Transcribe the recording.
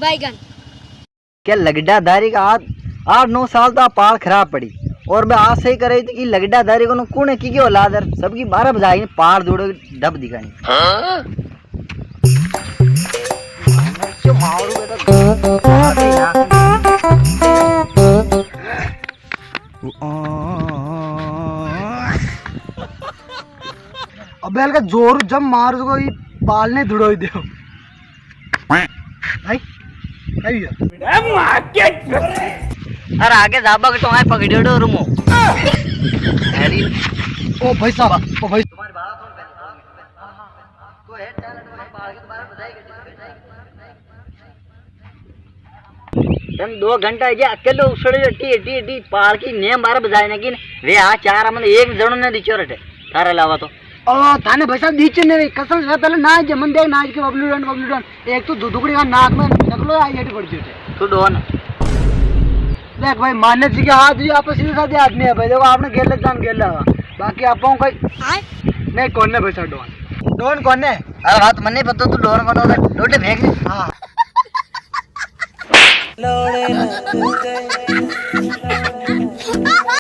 बैगन क्या लगड्डाधारी का 8-9 साल तो पाल खराब पड़ी और मैं आज से ही कर रही थी कि लगड्डाधारी को कौन की क्यों लादर सबकी 12 बजाई पार दौड़ो डब दिखानी क्यों मारू अबे हल्का जोर जब मार दो पाल ने धुड़ो दे भाई अरे आगे जाबा के तुम्हारे पकड़ो रूमो ओ भाई साहब ओ भाई तुम्हारे बात तो है टैलेंट वाले पाल की तुम्हारा बजाएगा तुम 2 घंटा जे अकेले उछड़े टी टी टी पाल की नेम 12 बजाए ना कि वे आ 4 मतलब एक जणो ने दिचो रटे तारे लावा तो ओ थाने भाई साहब दीचे ने कसम से पहले ना जमन दे नाच के बबलू डन एक तो दुदुकड़ी का नाक में नकलो आ ये पड़ जेटे तू डोन देख भाई मान्य जी के हाथ भी आपस में साथ आदमी है भाई देखो आपने गेले जान गेला बाकी आपको कोई नहीं कौन ने भाई साहब डोन कौन ने अरे बात मन नहीं पता तू डोन कौन होता लोटे फेंक दे हां